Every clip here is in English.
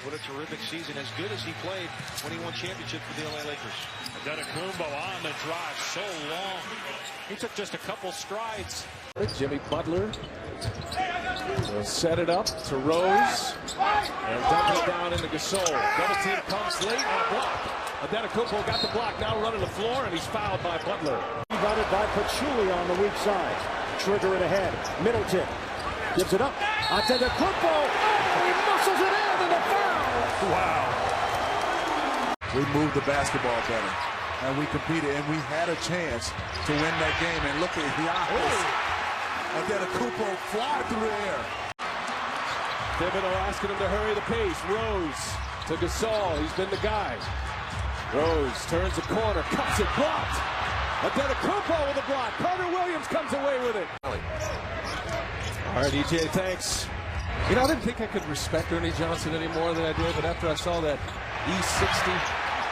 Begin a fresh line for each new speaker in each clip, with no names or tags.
What a terrific season, as good as he played when he won championship for the LA Lakers.
Antetokounmpo on the drive, so long. He took just a couple strides.
Jimmy Butler will set it up to Rose and dump it down into Gasol. Double team comes late on a block. Antetokounmpo got the block, now running the floor, and he's fouled by Butler.
Rebounded by Patchouli on the weak side. Trigger it ahead. Middleton gives it up. Antetokounmpo. Oh, he muscles it in and the foul.
Wow.
We moved the basketball better, and we competed, and we had a chance to win that game. And look at Giannis Antetokounmpo fly through the air.
Thibodeau asking him to hurry the pace. Rose to Gasol. He's been the guy. Rose turns the corner, cuts it, blocked. Antetokounmpo with a block. Carter Williams comes away with it. All right, EJ, thanks. You know, I didn't think I could respect Ernie Johnson any more than I did, but after I saw that E60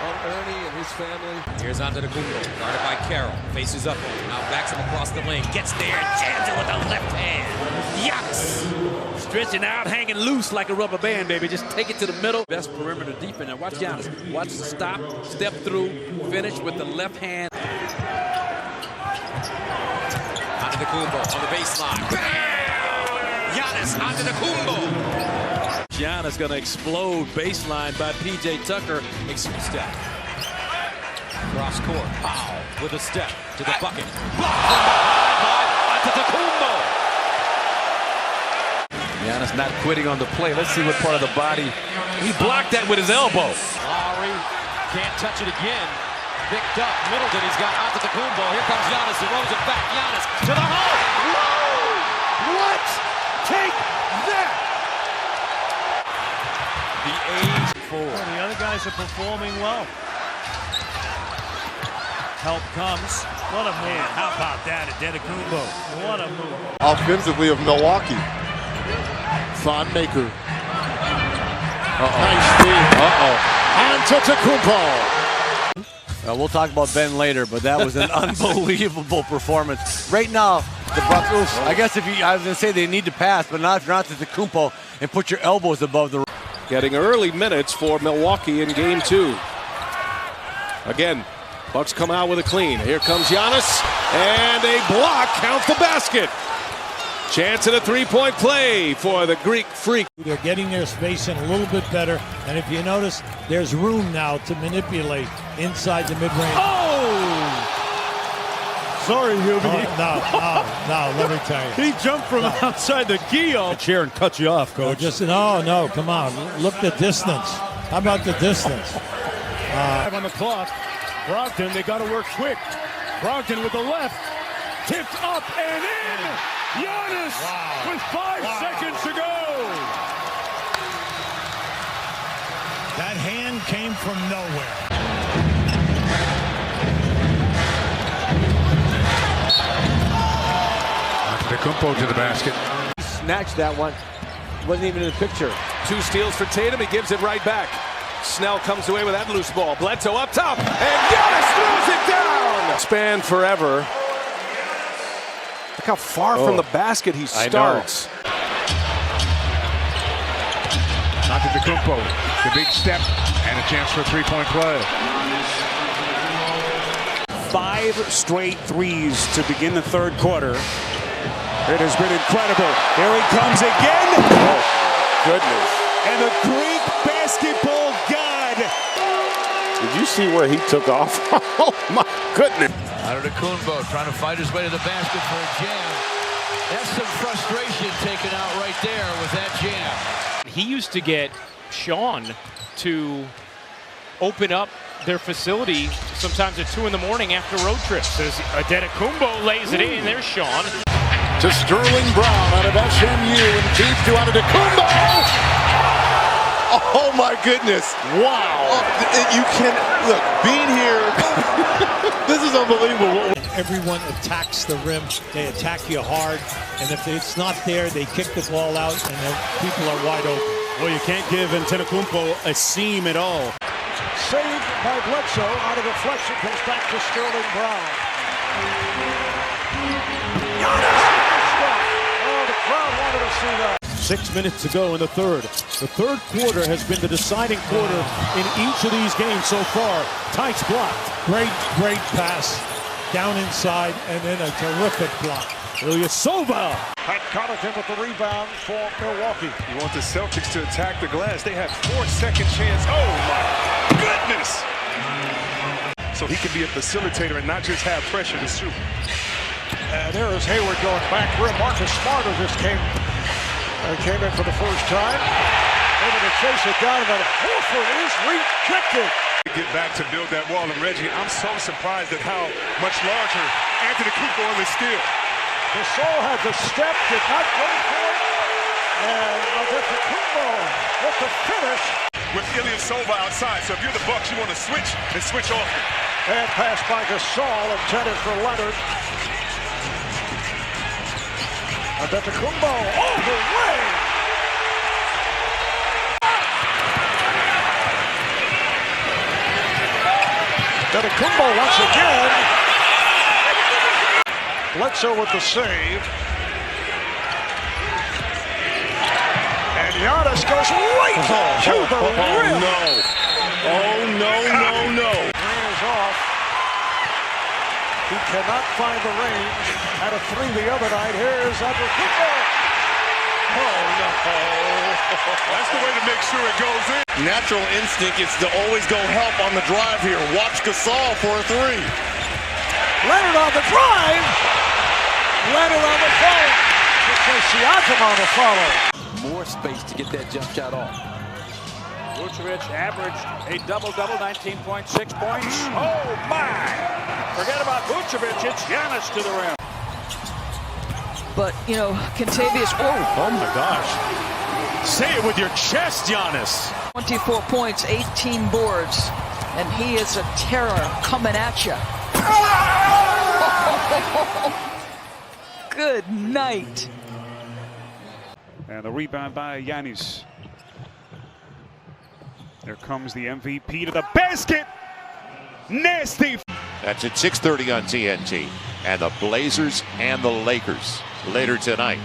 on Ernie and his family.
Here's Antetokounmpo, guarded by Carroll. Faces up on him, now backs him across the lane. Gets there, jams it with the left hand. Yucks! Stretching out, hanging loose like a rubber band, baby. Just take it to the middle. Best perimeter defense. Now watch Giannis. Watch the stop, step through, finish with the left hand. Antetokounmpo on the baseline. Bam! Giannis Antetokounmpo. Giannis going to explode. Baseline by P.J. Tucker. Step. Cross court. Powell with a step to the bucket. Blocked from behind by Antetokounmpo. Giannis not quitting on the play. Let's see what part of the body. He blocked that with his elbow.
Lowry can't touch it again. Picked up. Middleton. He's got Antetokounmpo. Here comes Giannis. Throws it back. Giannis to the hole. Whoa! What? Take that!
The age four. Oh, the other guys are performing well. Help comes. What a man. How about that, Antetokounmpo? What a move.
Offensively of Milwaukee. Thonmaker. Nice feed. Antetokounmpo.
We'll talk about Ben later, but that was an unbelievable performance. Right now, the Bucks, I guess I was going to say they need to pass, but not if you're not Antetokounmpo and put your elbows above the rim.
Getting early minutes for Milwaukee in game 2. Again, Bucks come out with a clean. Here comes Giannis, and a block counts the basket. Chance at a three-point play for the Greek Freak.
They're getting their spacing a little bit better, and if you notice, there's room now to manipulate inside the mid-range.
Oh! Sorry, Hubie.
No, let me tell you.
He jumped from outside the key chair and cut you off, Coach.
No, come on. Look the distance. How about the distance?
On the clock. Brogdon, they got to work quick. Brogdon with the left. Tipped up and in. Giannis with 5 seconds to go.
That hand came from nowhere.
Antetokounmpo to the basket.
He snatched that one. Wasn't even in the picture.
2 steals for Tatum. He gives it right back. Snell comes away with that loose ball. Bledsoe up top, and Giannis throws it down. Span forever. Look how far from the basket he starts.
Antetokounmpo, the big step, and a chance for a three-point play.
5 straight threes to begin the third quarter. It has been incredible. Here he comes again.
Oh, goodness.
And the Greek basketball god.
Did you see where he took off? Oh, my goodness.
Antetokounmpo trying to fight his way to the basket for a jam. That's some frustration taken out right there with that jam.
He used to get Sean to open up their facility sometimes at 2 in the morning after road trips. As Antetokounmpo lays it in, there's Sean.
To Sterling Brown out of SMU and deep to Antetokounmpo. Oh my goodness! Wow! You can look being here. This is unbelievable.
Everyone attacks the rim. They attack you hard, and if it's not there, they kick the ball out, and then people are wide open.
Well, you can't give Antetokounmpo a seam at all.
Saved by Bledsoe out of deflection, comes back to Sterling Brown. Giannis! Oh, the crowd wanted to see that.
6 minutes to go in the third. The third quarter has been the deciding quarter in each of these games so far. Tice blocked.
Great pass down inside, and then a terrific block.
Ilyasova.
Pat Connaughton with the rebound for Milwaukee.
You want the Celtics to attack the glass. They have 4-second chance. Oh, my goodness! So he can be a facilitator and not just have pressure to shoot.
And there is Hayward going back rim. Marcus Smart just came in for the first time. Able to chase it down, but Horford is rejected.
Get back to build that wall. And Reggie, I'm so surprised at how much larger Antetokounmpo is still.
Gasol had the step, did not go for it. And Antetokounmpo with the finish.
With Ilyasova outside, so if you're the Bucks, you want to switch and switch off.
And pass by Gasol, intended for Leonard. Antetokounmpo all the way. Antetokounmpo once again. Bledsoe with the save. And Giannis goes right to the rim.
No. Oh, no.
Hands off. He cannot find the range. Had a three the other night. Here's Antetokounmpo. Oh, no.
That's the way to make sure it goes in.
Natural instinct is to always go help on the drive here. Watch Gasol for a three.
Leonard on the drive. Leonard on the follow. Siakam on the follow.
More space to get that jump shot off.
Vucevic averaged a double-double, 19.6 points. Oh, my! Forget about Vucevic. It's Giannis to the rim.
But, you know, Kentavious,
Oh my gosh. Say it with your chest, Giannis.
24 points, 18 boards. And he is a terror coming at you. Good night.
And the rebound by Giannis. There comes the MVP to the basket. Nasty.
That's at 6:30 on TNT. And the Blazers and the Lakers later tonight.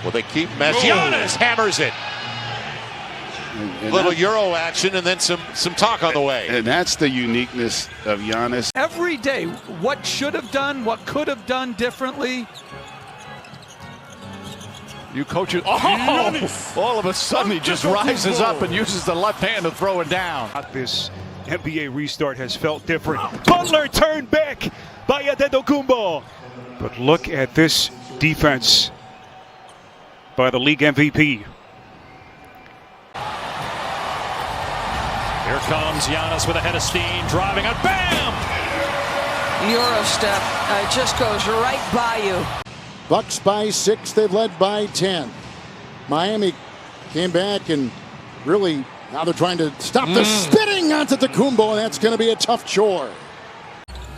Will they keep Messi? Giannis hammers it.
And
little Euro action and then some talk on the way.
And that's the uniqueness of Giannis.
Every day, what should have done, what could have done differently.
You coach it. Oh! All of a sudden he just rises up and uses the left hand to throw it down.
This NBA restart has felt different. Butler turned back by Antetokounmpo. But look at this defense by the league MVP.
Here comes Giannis with a head of steam, driving and bam!
Euro step just goes right by you.
Bucks by 6. They've led by 10. Miami came back and really now they're trying to stop the spitting onto Antetokounmpo, and that's going to be a tough chore.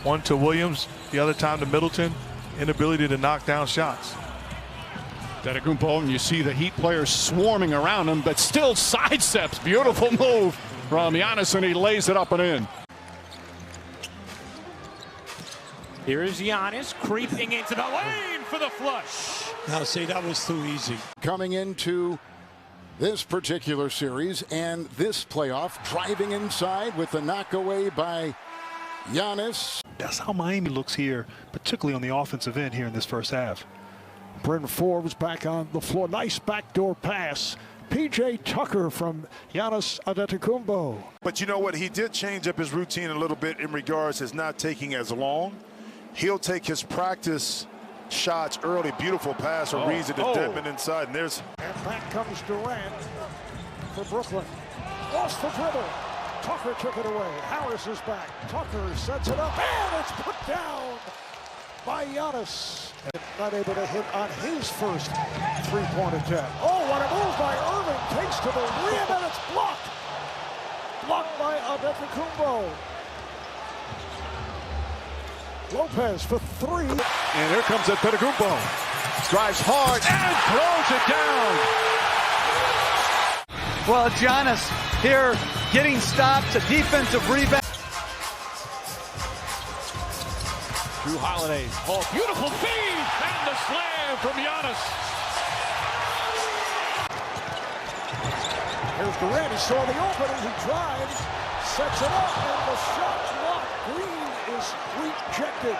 One to Williams, the other time to Middleton. Inability to knock down shots.
Antetokounmpo, and you see the Heat players swarming around him, but still sidesteps. Beautiful move from Giannis, and he lays it up and in.
Here is Giannis creeping into the lane for the flush.
Now, see, that was too easy.
Coming into this particular series and this playoff, driving inside with the knockaway by Giannis.
That's how Miami looks here, particularly on the offensive end here in this first half.
Bryn Forbes back on the floor. Nice backdoor pass. P.J. Tucker from Giannis Antetokounmpo.
But you know what? He did change up his routine a little bit in regards to not taking as long. He'll take his practice shots early. Beautiful pass or reads it to Dedmon inside. And there's.
And back comes Durant for Brooklyn. Lost the dribble. Tucker took it away. Harris is back. Tucker sets it up. And it's put down by Giannis. And not able to hit on his first three-point attempt. Oh, what a move by Irving. Takes to the rim and it's blocked. Blocked by Antetokounmpo. Lopez for three.
And here comes Antetokounmpo. Drives hard and throws it down.
Well, Giannis here getting stops, a defensive rebound.
Drew Holiday.
Oh, beautiful feed and the slam from Giannis.
Durant, he saw the opening, he drives, sets it up, and the shot blocked. Green is rejected.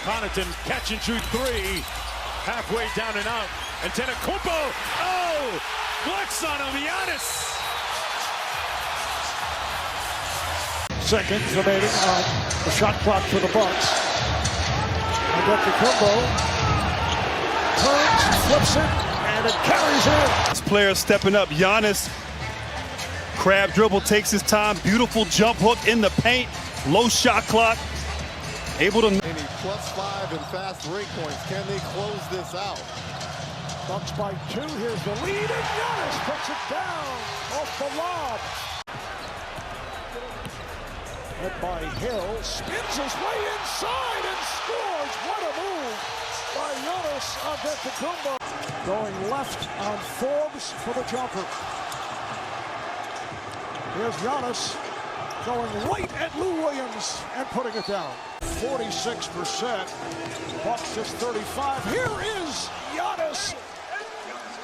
Connaughton catch and shoot three. Halfway down and out. Antetokounmpo. Oh! Flex on him, Giannis.
Seconds remaining on the shot clock for the Bucks. Antetokounmpo turns, flips it, and it carries in.
This player stepping up. Giannis, crab dribble, takes his time. Beautiful jump hook in the paint. Low shot clock. Able to.
+5 in fast break points. Can they close this out?
Bucks by 2. Here's the lead, and Giannis puts it down off the lob. Hit by Hill, spins his way inside and scores. What a move by Giannis Antetokounmpo. Going left on Forbes for the jumper. Here's Giannis going right at Lou Williams and putting it down. 46%. Bucks just 35. Here is Giannis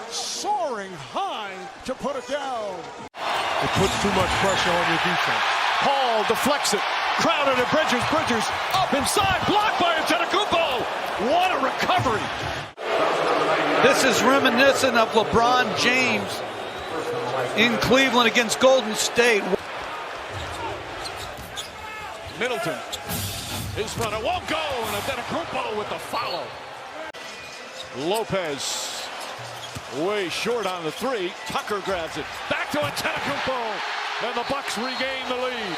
soaring high to put it down.
It puts too much pressure on your defense.
Paul deflects it. Crowded to Bridges. Bridges up inside. Blocked by Antetokounmpo. What a recovery.
This is reminiscent of LeBron James in Cleveland against Golden State.
Middleton. His runner won't go. And Antetokounmpo with the follow. Lopez way short on the three. Tucker grabs it. Back to Antetokounmpo. And the Bucks regain the lead.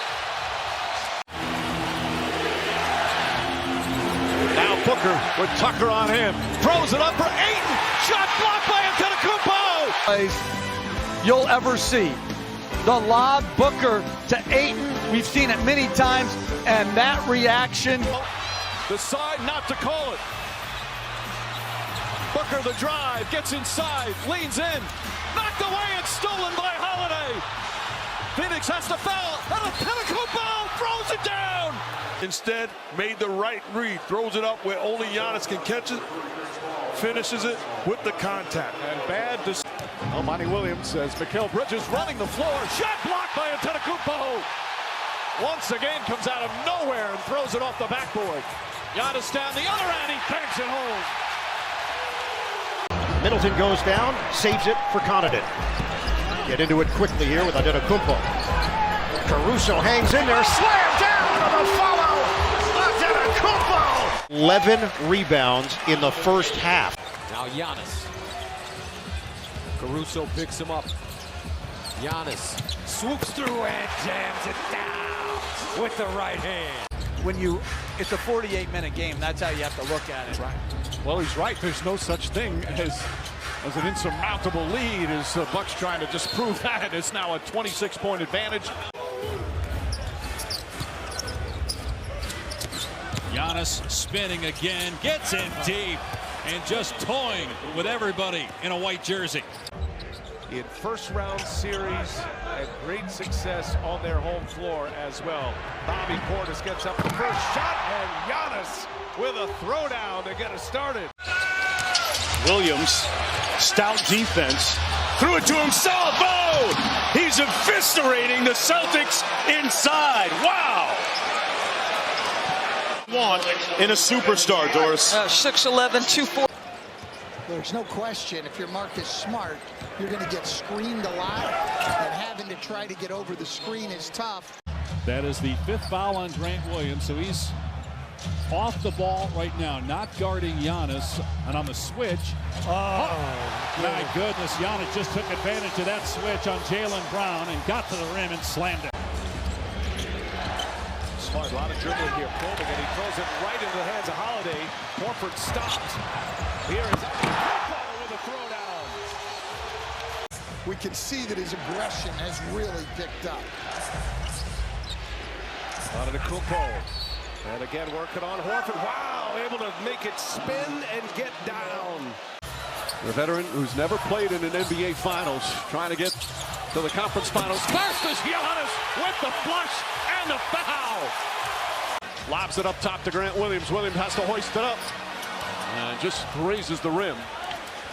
Now Booker with Tucker on him. Throws it up for Ayton. Shot blocked by Antetokounmpo.
You'll ever see. The lob, Booker to Ayton. We've seen it many times. And that reaction.
Decide not to call it. Booker the drive. Gets inside. Leans in. Knocked away and stolen by Holiday. Phoenix has to foul, and Antetokounmpo throws it down.
Instead, made the right read, throws it up where only Giannis can catch it, finishes it with the contact.
And bad Monty Williams as Mikal Bridges running the floor. Shot blocked by Antetokounmpo. Once again comes out of nowhere and throws it off the backboard. Giannis down the other end, he banks it home.
Middleton goes down, saves it for Connaughton. Get into it quickly here with Antetokounmpo. Caruso hangs in there, slam down on the follow. Antetokounmpo! 11 rebounds in the first half.
Now Giannis. Caruso picks him up. Giannis swoops through and jams it down with the right hand.
It's a 48-minute game. That's how you have to look at it.
Right. Well, he's right. There's no such thing as an insurmountable lead. As the Bucks trying to disprove that. It's now a 26-point advantage.
Giannis spinning again, gets in deep, and just toying with everybody in a white jersey.
In first-round series and great success on their home floor as well. Bobby Portis gets up the first shot, and Giannis with a throwdown to get us started.
Williams, stout defense, threw it to himself. Oh! He's eviscerating the Celtics inside. Wow! Want in a superstar, Doris.
6'11", 240.
There's no question, if you're Marcus Smart, you're going to get screened a lot, and having to try to get over the screen is tough.
That is the 5th foul on Grant Williams, so he's off the ball right now, not guarding Giannis, and on the switch. Oh, my goodness, Giannis just took advantage of that switch on Jaylen Brown and got to the rim and slammed it.
Smart, a lot of dribbling here, probing, and he throws it right into the hands of Holiday. Horford stopped. Here is Antetokounmpo with a throwdown.
We can see that his aggression has really picked up.
Antetokounmpo. And again, working on Horford. Wow, able to make it spin and get down.
The veteran who's never played in an NBA Finals, trying to get to the conference finals. First is Giannis with the flush and the foul. Lobs it up top to Grant Williams. Williams has to hoist it up. And just grazes the rim.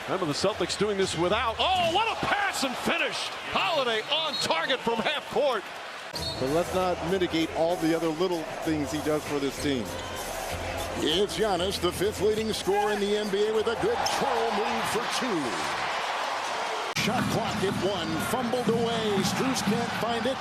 Remember the Celtics doing this without. Oh, what a pass!
and finish. Holiday on target from half court.
But let's not mitigate all the other little things he does for this team.
It's Giannis, the 5th leading scorer in the NBA, with a good twirl move for 2. Shot clock at 1, fumbled away. Strus can't find it.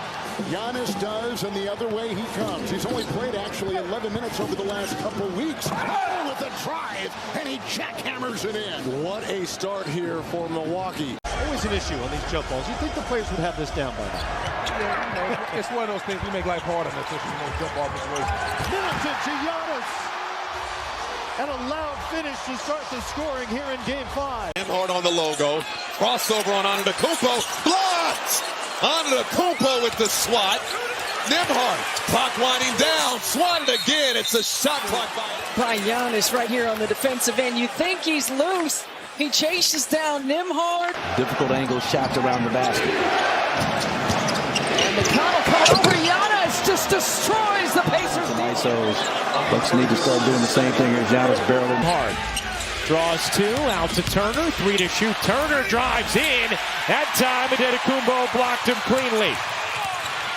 Giannis does, and the other way he comes. He's only played actually 11 minutes over the last couple weeks. Oh, with a drive, and he jackhammers it in.
What a start here for Milwaukee.
Always an issue on these jump balls. You'd think the players would have this down by now.
Yeah, it's one of those things we make life harder than just jump ball situation.
Middleton to Giannis. And a loud finish to start the scoring here in Game 5.
Hard on the logo. Crossover on Antetokounmpo. Blocked! Antetokounmpo with the swat. Nembhard. Clock winding down. Swatted again. It's a shot clock
by Giannis right here on the defensive end. You think he's loose. He chases down Nembhard.
Difficult angle shots around the basket.
And McConnell coming over. Giannis just destroys the Pacers.
And ISOs. Bucks need to start doing the same thing here. Giannis barreling
hard. Draws 2, out to Turner, 3 to shoot. Turner drives in. That time Antetokounmpo blocked him cleanly.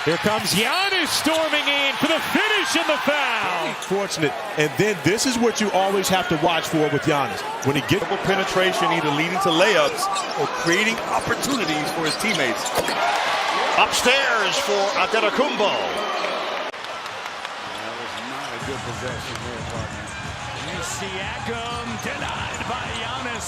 Here comes Giannis storming in for the finish and the foul.
Fortunate. And then this is what you always have to watch for with Giannis. When he gets penetration, either leading to layups or creating opportunities for his teammates.
Upstairs for Antetokounmpo.
That was not a good possession there, partner.
Siakam denied by Giannis.